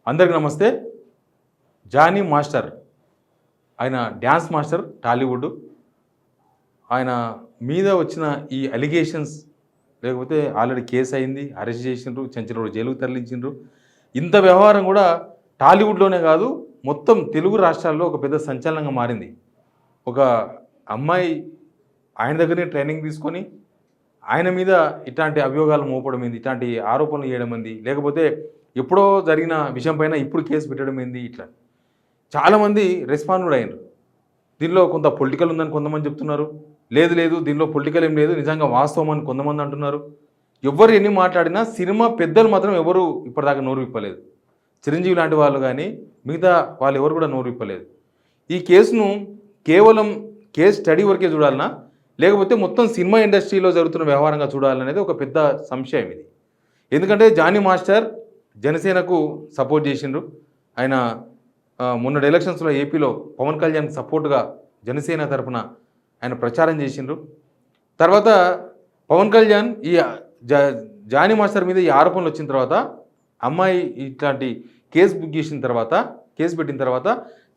అందరికి నమస్తే. Johnny master ఆయన డ్యాన్స్ మాస్టర్ టాలీవుడ్. ఆయన మీద వచ్చిన ఈ అలిగేషన్స్ లేకపోతే ఆల్రెడీ కేసు అయింది, అరెస్ట్ చేసిండ్రు, చెంచలూరు జైలుకు తరలించిండ్రు. ఇంత వ్యవహారం కూడా టాలీవుడ్లోనే కాదు మొత్తం తెలుగు రాష్ట్రాల్లో ఒక పెద్ద సంచలనంగా మారింది. ఒక అమ్మాయి ఆయన దగ్గరనే ట్రైనింగ్ తీసుకొని ఆయన మీద ఇట్లాంటి అభియోగాలు మోపడం ఏంది, ఇట్లాంటి ఆరోపణలు చేయడం ఏంది, లేకపోతే ఎప్పుడో జరిగిన విషయం పైన ఇప్పుడు కేసు పెట్టడం ఏంది, ఇట్లా చాలామంది రెస్పాండ్ కూడా అయినారు. దీనిలో కొంత పొలిటికల్ ఉందని కొంతమంది చెప్తున్నారు. లేదు లేదు దీనిలో పొలిటికల్ ఏం లేదు, నిజంగా వాస్తవం అని కొంతమంది అంటున్నారు. ఎవరు ఎన్ని మాట్లాడినా సినిమా పెద్దలు మాత్రం ఎవరు ఇప్పటిదాకా నోరు విప్పలేదు. చిరంజీవి లాంటి వాళ్ళు కానీ మిగతా వాళ్ళు ఎవరు కూడా నోరు విప్పలేదు. ఈ కేసును కేవలం కేసు స్టడీ వరకే చూడాలన్నా లేకపోతే మొత్తం సినిమా ఇండస్ట్రీలో జరుగుతున్న వ్యవహారంగా చూడాలనేది ఒక పెద్ద సంశయం ఇది. ఎందుకంటే జానీ మాస్టర్ జనసేనకు సపోర్ట్ చేసిండ్రు. ఆయన మొన్నటి ఎలక్షన్స్లో ఏపీలో పవన్ కళ్యాణ్ సపోర్ట్గా జనసేన తరఫున ఆయన ప్రచారం చేసిండ్రు. తర్వాత పవన్ కళ్యాణ్ ఈ జానీ మాస్టర్ మీద ఈ ఆరోపణలు వచ్చిన తర్వాత అమ్మాయి ఇట్లాంటి కేసు బుక్ చేసిన తర్వాత కేసు పెట్టిన తర్వాత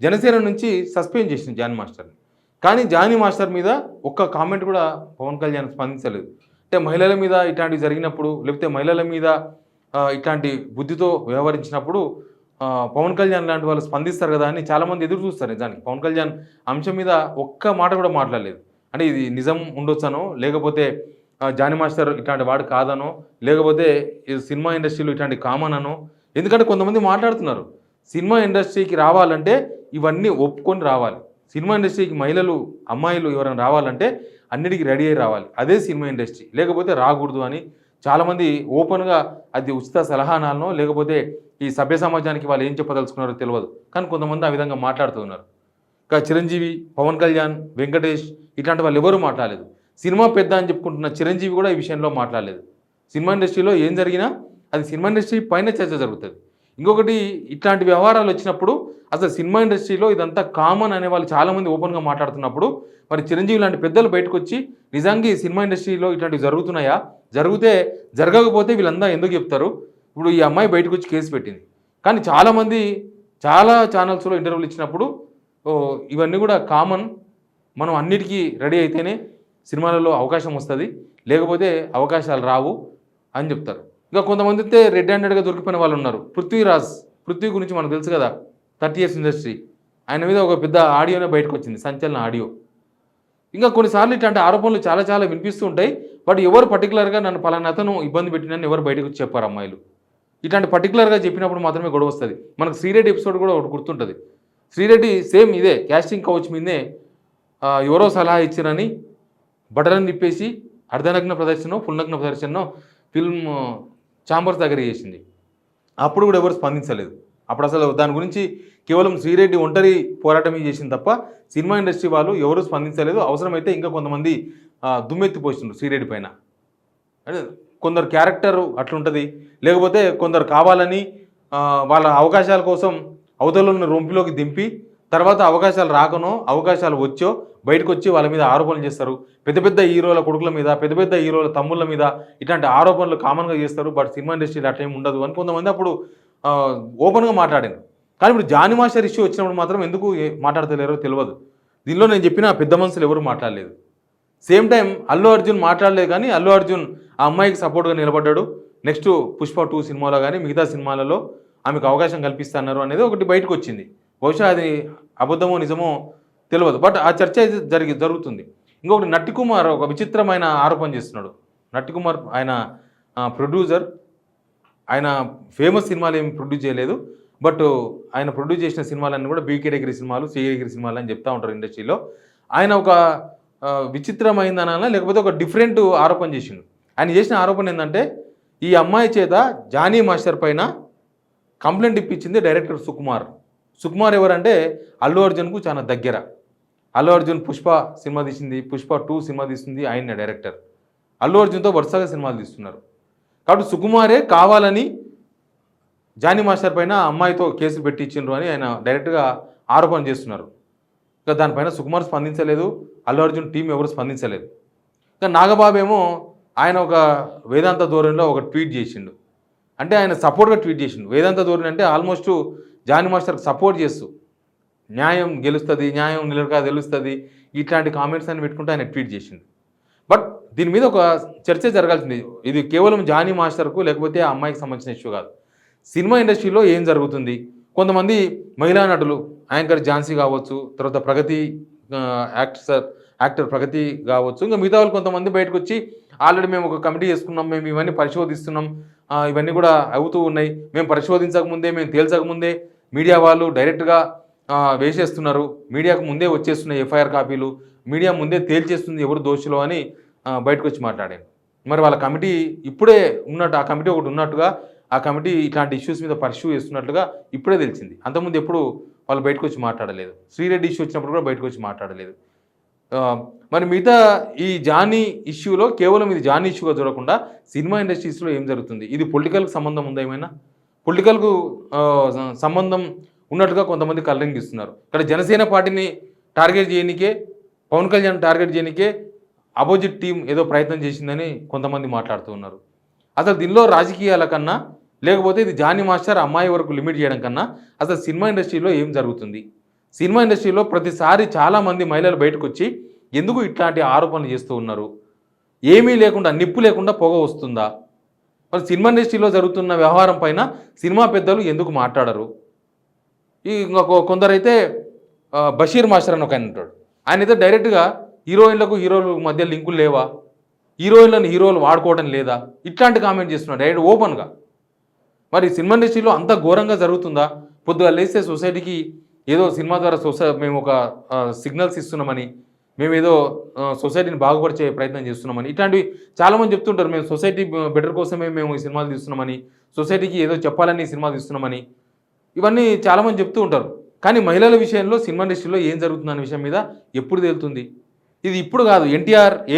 జనసేన నుంచి సస్పెండ్ చేసింది జానీ మాస్టర్ని. కానీ జానీ మాస్టర్ మీద ఒక్క కామెంట్ కూడా పవన్ కళ్యాణ్ స్పందించలేదు. అంటే మహిళల మీద ఇట్లాంటివి జరిగినప్పుడు లేకపోతే మహిళల మీద ఇట్లాంటి బుద్ధితో వ్యవహరించినప్పుడు పవన్ కళ్యాణ్ లాంటి వాళ్ళు స్పందిస్తారు కదా అని చాలామంది ఎదురు చూస్తారు. నిజానికి పవన్ కళ్యాణ్ అంశం మీద ఒక్క మాట కూడా మాట్లాడలేదు. అంటే ఇది నిజం ఉండొచ్చనో లేకపోతే జానీ మాస్టర్ ఇట్లాంటి వాడు కాదనో లేకపోతే సినిమా ఇండస్ట్రీలో ఇట్లాంటి కామన్ అనో. ఎందుకంటే కొంతమంది మాట్లాడుతున్నారు సినిమా ఇండస్ట్రీకి రావాలంటే ఇవన్నీ ఒప్పుకొని రావాలి. సినిమా ఇండస్ట్రీకి మహిళలు అమ్మాయిలు ఎవరైనా రావాలంటే అన్నిటికీ రెడీ అయ్యి రావాలి, అదే సినిమా ఇండస్ట్రీ, లేకపోతే రాకూడదు అని చాలామంది ఓపెన్గా అది ఉచిత సలహానాలనో లేకపోతే ఈ సభ్య సమాజానికి వాళ్ళు ఏం చెప్పదలుచుకున్నారో తెలియదు కానీ కొంతమంది ఆ విధంగా మాట్లాడుతూ ఉన్నారు. ఇంకా చిరంజీవి, పవన్ కళ్యాణ్, వెంకటేష్ ఇట్లాంటి వాళ్ళు ఎవరూ మాట్లాడలేదు. సినిమా పెద్ద అని చెప్పుకుంటున్న చిరంజీవి కూడా ఈ విషయంలో మాట్లాడలేదు. సినిమా ఇండస్ట్రీలో ఏం జరిగినా అది సినిమా ఇండస్ట్రీ పైన చర్చ జరుగుతుంది. ఇంకొకటి ఇట్లాంటి వ్యవహారాలు వచ్చినప్పుడు అసలు సినిమా ఇండస్ట్రీలో ఇదంతా కామన్ అనే వాళ్ళు చాలామంది ఓపెన్గా మాట్లాడుతున్నప్పుడు మరి చిరంజీవి లాంటి పెద్దలు బయటకు వచ్చి నిజంగా ఈ సినిమా ఇండస్ట్రీలో ఇట్లాంటివి జరుగుతున్నాయా, జరిగితే జరగకపోతే వీళ్ళంతా ఎందుకు చెప్తారు. ఇప్పుడు ఈ అమ్మాయి బయటకు వచ్చి కేసు పెట్టింది కానీ చాలామంది చాలా ఛానల్స్లో ఇంటర్వ్యూలు ఇచ్చినప్పుడు ఇవన్నీ కూడా కామన్, మనం అన్నిటికీ రెడీ అయితేనే సినిమాలలో అవకాశం వస్తుంది, లేకపోతే అవకాశాలు రావు అని చెప్తారు. ఇంకా కొంతమంది అయితే రెడ్ హ్యాండెడ్గా దొరికిపోయిన వాళ్ళు ఉన్నారు. పృథ్వీ గురించి మనకు తెలుసు కదా, 30 years ఇండస్ట్రీ. ఆయన మీద ఒక పెద్ద ఆడియోనే బయటకు వచ్చింది, సంచలన ఆడియో. ఇంకా కొన్నిసార్లు ఇట్లాంటి ఆరోపణలు చాలా చాలా వినిపిస్తూ ఉంటాయి. బట్ ఎవరు పర్టికులర్గా నన్ను పలానా అతను ఇబ్బంది పెట్టినని ఎవరు బయటకు వచ్చి చెప్పారు అమ్మాయిలు. ఇట్లాంటి పర్టికులర్గా చెప్పినప్పుడు మాత్రమే గొడవ వస్తుంది. మనకు శ్రీరెడ్డి ఎపిసోడ్ కూడా ఒకటి గుర్తుంటుంది. శ్రీరెడ్డి సేమ్ ఇదే క్యాస్టింగ్ కౌచ్ మీదే ఎవరో సలహా ఇచ్చారని బట్టలను తిప్పేసి అర్ధనగ్న ప్రదర్శన ఫుల్నగ్న ప్రదర్శన ఫిల్మ్ ఛాంబర్స్ దగ్గర చేసింది. అప్పుడు కూడా ఎవరు స్పందించలేదు. అప్పుడు అసలు దాని గురించి కేవలం శ్రీరెడ్డి ఒంటరి పోరాటమే చేసింది తప్ప సినిమా ఇండస్ట్రీ వాళ్ళు ఎవరు స్పందించలేదు. అవసరమైతే ఇంకా కొంతమంది దుమ్మెత్తిపోతున్నారు శ్రీరెడ్డి పైన. అంటే కొందరు క్యారెక్టర్ అట్లుంటుంది, లేకపోతే కొందరు కావాలని వాళ్ళ అవకాశాల కోసం అవతలను రొంపిలోకి దింపి తర్వాత అవకాశాలు రాకనో అవకాశాలు వచ్చో బయటకు వచ్చి వాళ్ళ మీద ఆరోపణలు చేస్తారు. పెద్ద పెద్ద హీరోల కొడుకుల మీద, పెద్ద పెద్ద హీరోల తమ్ముళ్ళ మీద ఇట్లాంటి ఆరోపణలు కామన్గా చేస్తారు. బట్ సినిమా ఇండస్ట్రీలో అట్లా ఏమి ఉండదు అని కొంతమంది అప్పుడు ఓపెన్గా మాట్లాడారు. కానీ ఇప్పుడు జానీ మాస్టర్ ఇష్యూ వచ్చినప్పుడు మాత్రం ఎందుకు మాట్లాడతలేరో తెలియదు. దీనిలో నేను చెప్పిన పెద్ద మనుషులు ఎవరు మాట్లాడలేదు. సేమ్ టైం అల్లు అర్జున్ మాట్లాడలేదు కానీ అల్లు అర్జున్ ఆ అమ్మాయికి సపోర్ట్గా నిలబడ్డాడు. నెక్స్ట్ పుష్ప 2 సినిమాలో కానీ మిగతా సినిమాలలో ఆమెకు అవకాశం కల్పిస్తున్నారు అనేది ఒకటి బయటకు వచ్చింది. బహుశా అది అబద్ధమో నిజమో తెలియదు, బట్ ఆ చర్చ అయితే జరుగుతుంది. ఇంకొకటి నట్టి కుమార్ ఒక విచిత్రమైన ఆరోపణ చేస్తున్నాడు. నట్టి కుమార్ ఆయన ప్రొడ్యూసర్, ఆయన ఫేమస్ సినిమాలు ఏమి ప్రొడ్యూస్ చేయలేదు. బట్ ఆయన ప్రొడ్యూస్ చేసిన సినిమాలన్నీ కూడా బీ కేటగిరీ సినిమాలు, సి కేటగిరీ సినిమాలు అని చెప్తా ఉంటారు ఇండస్ట్రీలో. ఆయన ఒక విచిత్రమైందనాలా లేకపోతే ఒక డిఫరెంట్ ఆరోపణ చేసిండు. ఆయన చేసిన ఆరోపణ ఏంటంటే ఈ అమ్మాయి చేత జానీ మాస్టర్ పైన కంప్లైంట్ ఇప్పించింది డైరెక్టర్ సుకుమార్. సుకుమార్ ఎవరంటే అల్లు అర్జున్కు చాలా దగ్గర. అల్లు అర్జున్ పుష్ప సినిమా తీసింది, పుష్ప 2 సినిమా తీస్తుంది ఆయన డైరెక్టర్. అల్లు అర్జున్తో వరుసగా సినిమాలు తీస్తున్నారు. కాబట్టి సుకుమారే కావాలని జానీ మాస్టర్ పైన అమ్మాయితో కేసులు పెట్టించిండ్రు అని ఆయన డైరెక్ట్గా ఆరోపణ చేస్తున్నారు. ఇంకా దానిపైన సుకుమార్ స్పందించలేదు, అల్లు అర్జున్ టీం ఎవరు స్పందించలేదు. ఇంకా నాగబాబు ఏమో ఆయన ఒక వేదాంత ధోరణిలో ఒక ట్వీట్ చేసిండు. అంటే ఆయన సపోర్ట్గా ట్వీట్ చేసిండు. వేదాంత ధోరణి అంటే ఆల్మోస్ట్ జానీ మాస్టర్కి సపోర్ట్ చేస్తూ న్యాయం గెలుస్తుంది, న్యాయం నిలక తెలుస్తుంది, ఇట్లాంటి కామెంట్స్ అని పెట్టుకుంటూ ఆయన ట్వీట్ చేసిండు. బట్ దీని మీద ఒక చర్చ జరగాల్సింది. ఇది కేవలం జానీ మాస్టర్కు లేకపోతే ఆ అమ్మాయికి సంబంధించిన ఇష్యూ కాదు. సినిమా ఇండస్ట్రీలో ఏం జరుగుతుంది? కొంతమంది మహిళా నటులు, యాంకర్ ఝాన్సీ కావచ్చు, తర్వాత ప్రగతి యాక్టర్ ప్రగతి కావచ్చు, ఇంకా మిగతా వాళ్ళు కొంతమంది బయటకు వచ్చి ఆల్రెడీ మేము ఒక కమిటీ చేసుకున్నాం, మేము ఇవన్నీ పరిశోధిస్తున్నాం, ఇవన్నీ కూడా అవుతూ ఉన్నాయి, మేము పరిశోధించకముందే, మేము తేల్చకముందే మీడియా వాళ్ళు డైరెక్ట్గా వేసేస్తున్నారు, మీడియాకు ముందే వచ్చేస్తున్నాయి ఎఫ్ఐఆర్ కాపీలు, మీడియా ముందే తేల్చేస్తుంది ఎవరు దోషులు అని బయటకు వచ్చి మాట్లాడాను. మరి వాళ్ళ కమిటీ ఇప్పుడే ఉన్నట్టు, ఆ కమిటీ ఒకటి ఉన్నట్టుగా, ఆ కమిటీ ఇట్లాంటి ఇష్యూస్ మీద పర్స్యూ చేస్తున్నట్లుగా ఇప్పుడే తెలిసింది. అంతకుముందు ఎప్పుడు వాళ్ళు బయటకు వచ్చి మాట్లాడలేదు. శ్రీరెడ్డి ఇష్యూ వచ్చినప్పుడు కూడా బయటకు వచ్చి మాట్లాడలేదు. మరి మిగతా ఈ జానీ ఇష్యూలో కేవలం ఇది జానీ ఇష్యూగా చూడకుండా సినిమా ఇండస్ట్రీస్లో ఏం జరుగుతుంది? ఇది పొలిటికల్కి సంబంధం ఉందా? ఏమైనా పొలిటికల్కు సంబంధం ఉన్నట్టుగా కొంతమంది కలరింగ్ ఇస్తున్నారు. ఇక్కడ జనసేన పార్టీని టార్గెట్ చేయనికే, పవన్ కళ్యాణ్ టార్గెట్ చేయనికే అపోజిట్ టీం ఏదో ప్రయత్నం చేసిందని కొంతమంది మాట్లాడుతూ ఉన్నారు. అసలు దీనిలో రాజకీయాల కన్నా, లేకపోతే ఇది జానీ మాస్టర్ అమ్మాయి వరకు లిమిట్ చేయడం కన్నా అసలు సినిమా ఇండస్ట్రీలో ఏం జరుగుతుంది? సినిమా ఇండస్ట్రీలో ప్రతిసారి చాలామంది మహిళలు బయటకు వచ్చి ఎందుకు ఇట్లాంటి ఆరోపణలు చేస్తూ ఉన్నారు? ఏమీ లేకుండా, నిప్పు లేకుండా పొగ వస్తుందా? మరి సినిమా ఇండస్ట్రీలో జరుగుతున్న వ్యవహారం పైన సినిమా పెద్దలు ఎందుకు మాట్లాడరు? కొందరైతే బషీర్ మాస్టర్ అని ఒక ఆయన ఉంటాడు. ఆయన అయితే డైరెక్ట్గా హీరోయిన్లకు హీరోల మధ్య లింకులు లేవా, హీరోయిన్లను హీరోలు వాడుకోవడం లేదా, ఇట్లాంటి కామెంట్ చేస్తున్నాడు డైరెక్ట్ ఓపెన్గా. మరి సినిమా ఇండస్ట్రీలో అంత ఘోరంగా జరుగుతుందా? పొద్దుగా లేస్తే సొసైటీకి ఏదో సినిమా ద్వారా మేము ఒక సిగ్నల్స్ ఇస్తున్నామని, మేము ఏదో సొసైటీని బాగుపరిచే ప్రయత్నం చేస్తున్నామని, ఇట్లాంటివి చాలామంది చెప్తుంటారు. మేము సొసైటీ బెటర్ కోసమే మేము ఈ సినిమాలు తీస్తున్నామని, సొసైటీకి ఏదో చెప్పాలని ఈ సినిమాలు తీస్తున్నామని, ఇవన్నీ చాలామంది చెప్తూ ఉంటారు. కానీ మహిళల విషయంలో సినిమా ఇండస్ట్రీలో ఏం జరుగుతుందనే విషయం మీద ఎప్పుడు తేలుతుంది? ఇది ఇప్పుడు కాదు,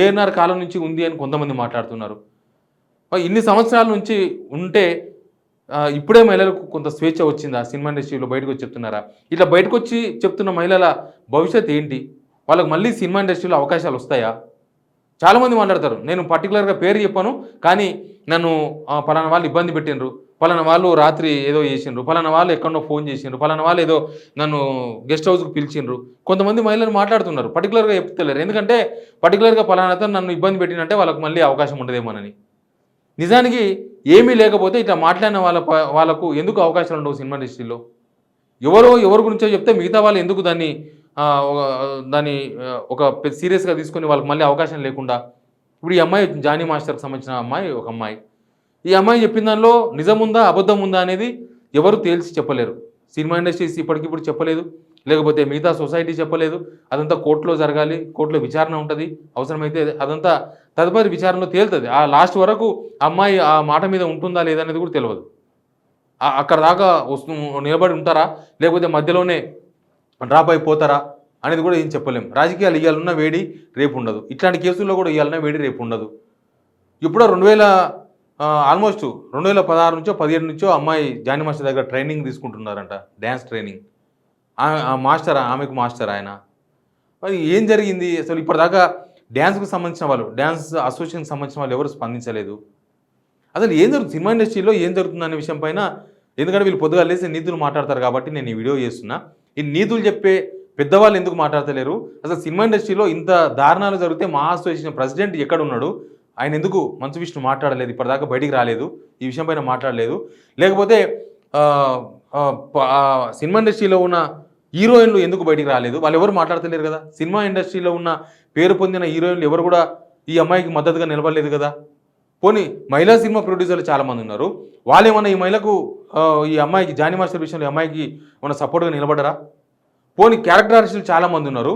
ఏఎన్ఆర్ కాలం నుంచి ఉంది అని కొంతమంది మాట్లాడుతున్నారు. ఇన్ని సంవత్సరాల నుంచి ఉంటే ఇప్పుడే మహిళలకు కొంత స్వేచ్ఛ వచ్చిందా? సినిమా ఇండస్ట్రీలో బయటకు వచ్చి చెప్తున్నారా? ఇట్లా బయటకు వచ్చి చెప్తున్న మహిళల భవిష్యత్తు ఏంటి? వాళ్ళకి మళ్ళీ సినిమా ఇండస్ట్రీలో అవకాశాలు వస్తాయా? చాలామంది మాట్లాడతారు, నేను పర్టికులర్గా పేరు చెప్పాను, కానీ నన్ను పలానా వాళ్ళు ఇబ్బంది పెట్టినరు, పలానా వాళ్ళు రాత్రి ఏదో చేసిండ్రు, పలానా వాళ్ళు ఎక్కడో ఫోన్ చేసిండ్రు, పలానా వాళ్ళు ఏదో నన్ను గెస్ట్ హౌస్కి పిలిచిండ్రు. కొంతమంది మహిళలు మాట్లాడుతున్నారు, పర్టికులర్గా చెప్తలేరు. ఎందుకంటే పర్టికులర్గా పలానా అతను నన్ను ఇబ్బంది పెట్టినంటే వాళ్ళకు మళ్ళీ అవకాశం ఉండదేమోనని. నిజానికి ఏమీ లేకపోతే ఇట్లా మాట్లాడిన వాళ్ళకు ఎందుకు అవకాశాలు ఉండవు సినిమా ఇండస్ట్రీలో? ఎవరి గురించో చెప్తే మిగతా వాళ్ళు ఎందుకు దాన్ని ఒక సీరియస్గా తీసుకొని వాళ్ళకి మళ్ళీ అవకాశం లేకుండా? ఇప్పుడు ఈ అమ్మాయి జానీ మాస్టర్కి సంబంధించిన అమ్మాయి, ఒక అమ్మాయి, ఈ అమ్మాయి చెప్పిన దానిలో నిజం ఉందా అబద్ధం ఉందా అనేది ఎవరు తేల్చి చెప్పలేరు. సినిమా ఇండస్ట్రీస్ ఇప్పటికిప్పుడు చెప్పలేదు, లేకపోతే మిగతా సొసైటీ చెప్పలేదు. అదంతా కోర్టులో జరగాలి, కోర్టులో విచారణ ఉంటుంది. అవసరమైతే అదంతా తదుపరి విచారణలో తేలుతుంది. ఆ లాస్ట్ వరకు అమ్మాయి ఆ మాట మీద ఉంటుందా లేదా అనేది కూడా తెలియదు. అక్కడ దాకా నిలబడి ఉంటారా, లేకపోతే మధ్యలోనే డ్రాప్ అయిపోతారా అనేది కూడా ఏం చెప్పలేం. రాజకీయాలు ఇవ్వాలన్న వేడి రేపు ఉండదు, ఇట్లాంటి కేసుల్లో కూడా ఇవ్వాలన్న వేడి రేపు ఉండదు. ఇప్పుడు ఆల్మోస్ట్ 2016 నుంచో 17 నుంచో అమ్మాయి జానీ మాస్టర్ దగ్గర ట్రైనింగ్ తీసుకుంటున్నారంట, డ్యాన్స్ ట్రైనింగ్. మాస్టర్, ఆమెకు మాస్టర్ ఆయన. మరి ఏం జరిగింది అసలు? ఇప్పటిదాకా డ్యాన్స్కి సంబంధించిన వాళ్ళు, డ్యాన్స్ అసోసియేషన్కి సంబంధించిన వాళ్ళు ఎవరు స్పందించలేదు. అసలు ఏం జరుగుతుంది సినిమా ఇండస్ట్రీలో, ఏం జరుగుతుంది అనే విషయం పైన, ఎందుకంటే వీళ్ళు పొద్దుగా లేసి నీతులు మాట్లాడతారు కాబట్టి నేను ఈ వీడియో చేస్తున్నా. ఈ నీతులు చెప్పే పెద్దవాళ్ళు ఎందుకు మాట్లాడతలేరు? అసలు సినిమా ఇండస్ట్రీలో ఇంత దారుణాలు జరిగితే మా అసోసియేషన్ ప్రెసిడెంట్ ఎక్కడ ఉన్నాడు? ఆయన ఎందుకు మంచు విష్ణు మాట్లాడలేదు, ఇప్పటిదాకా బయటికి రాలేదు, ఈ విషయం పైన మాట్లాడలేదు? లేకపోతే సినిమా ఇండస్ట్రీలో ఉన్న హీరోయిన్లు ఎందుకు బయటికి రాలేదు? వాళ్ళు ఎవరు మాట్లాడతలేరు కదా. సినిమా ఇండస్ట్రీలో ఉన్న పేరు పొందిన హీరోయిన్లు ఎవరు కూడా ఈ అమ్మాయికి మద్దతుగా నిలబడలేదు కదా. పోనీ మహిళా సినిమా ప్రొడ్యూసర్లు చాలామంది ఉన్నారు, వాళ్ళేమన్నా ఈ మహిళకు, ఈ అమ్మాయికి, జానీ మాస్టర్ విషయంలో ఈ అమ్మాయికి ఏమన్నా సపోర్ట్గా నిలబడరా? పోనీ క్యారెక్టర్ ఆర్టిస్టులు చాలామంది ఉన్నారు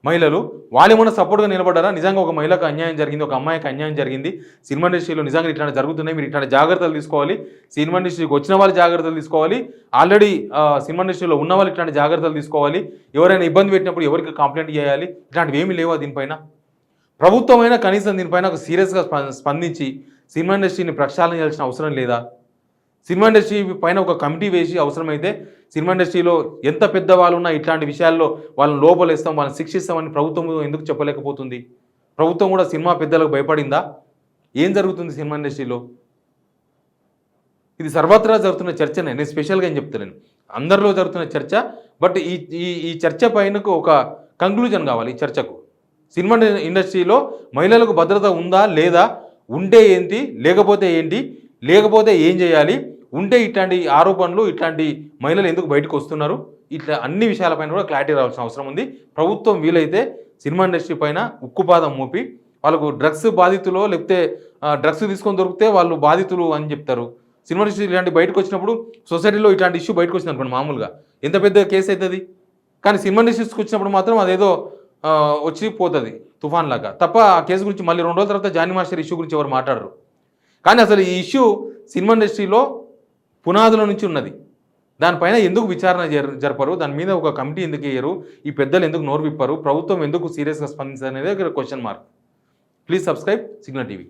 మహిళలు, వాళ్ళు ఏమన్నా సపోర్ట్గా నిలబడ్డారా? నిజంగా ఒక మహిళకు అన్యాయం జరిగింది, ఒక అమ్మాయికి అన్యాయం జరిగింది, సినిమా ఇండస్ట్రీలో నిజంగా ఇట్లాంటి జరుగుతున్నాయి, మీరు ఇట్లాంటి జాగ్రత్తలు తీసుకోవాలి, సినిమా ఇండస్ట్రీకి వచ్చిన వాళ్ళు జాగ్రత్తలు తీసుకోవాలి, ఆల్రెడీ సినిమా ఇండస్ట్రీలో ఉన్న వాళ్ళు ఇట్లాంటి జాగ్రత్తలు తీసుకోవాలి, ఎవరైనా ఇబ్బంది పెట్టినప్పుడు ఎవరికి కంప్లైంట్ చేయాలి, ఇట్లాంటివి ఏమీ లేవా దీనిపైన? ప్రభుత్వమైనా కనీసం దీనిపైన ఒక సీరియస్గా స్పందించి సినిమా ఇండస్ట్రీని ప్రక్షాళన చేయాల్సిన అవసరం లేదా? సినిమా ఇండస్ట్రీ పైన ఒక కమిటీ వేసి అవసరమైతే సినిమా ఇండస్ట్రీలో ఎంత పెద్ద వాళ్ళు ఉన్నా ఇట్లాంటి విషయాల్లో వాళ్ళని లోపలేస్తాం, వాళ్ళని శిక్షిస్తామని ప్రభుత్వం ఎందుకు చెప్పలేకపోతుంది? ప్రభుత్వం కూడా సినిమా పెద్దలకు భయపడిందా? ఏం జరుగుతుంది సినిమా ఇండస్ట్రీలో? ఇది సర్వత్రా జరుగుతున్న చర్చనే, నేను స్పెషల్గా ఏం చెప్తలేను, అందరిలో జరుగుతున్న చర్చ. బట్ ఈ ఈ ఈ చర్చ పైనకు ఒక కంక్లూజన్ కావాలి ఈ చర్చకు. సినిమా ఇండస్ట్రీలో మహిళలకు భద్రత ఉందా లేదా, ఉంటే ఏంటి, లేకపోతే ఏంటి, లేకపోతే ఏం చేయాలి, ఉంటే ఇట్లాంటి ఆరోపణలు, ఇట్లాంటి మహిళలు ఎందుకు బయటకు వస్తున్నారు, ఇట్లా అన్ని విషయాలపైన కూడా క్లారిటీ రావాల్సిన అవసరం ఉంది. ప్రభుత్వం వీలైతే సినిమా ఇండస్ట్రీ పైన ఉక్కుపాదం మోపి, వాళ్ళకు డ్రగ్స్ బాధితులు లేకపోతే డ్రగ్స్ తీసుకొని దొరికితే వాళ్ళు బాధితులు అని చెప్తారు. సినిమా ఇండస్ట్రీ ఇలాంటి బయటకు వచ్చినప్పుడు, సొసైటీలో ఇట్లాంటి ఇష్యూ బయటకు వచ్చింది అనుకోండి, మామూలుగా ఎంత పెద్ద కేసు అవుతుంది. కానీ సినిమా ఇండస్ట్రీస్కి వచ్చినప్పుడు మాత్రం అదేదో వచ్చి పోతుంది తుఫాన్ లాగా తప్ప. ఆ కేసు గురించి మళ్ళీ 2 రోజుల తర్వాత జానీ మాస్టర్ ఇష్యూ గురించి ఎవరు మాట్లాడరు. కానీ అసలు ఈ ఇష్యూ సినిమా ఇండస్ట్రీలో పునాదుల నుంచి ఉన్నది. దానిపైన ఎందుకు విచారణ జరపరు, దాని మీద ఒక కమిటీ ఎందుకు వేయరు, ఈ పెద్దలు ఎందుకు నోరు విప్పరు, ప్రభుత్వం ఎందుకు సీరియస్గా స్పందించరు అనేది ఒక question mark. Please subscribe signal TV.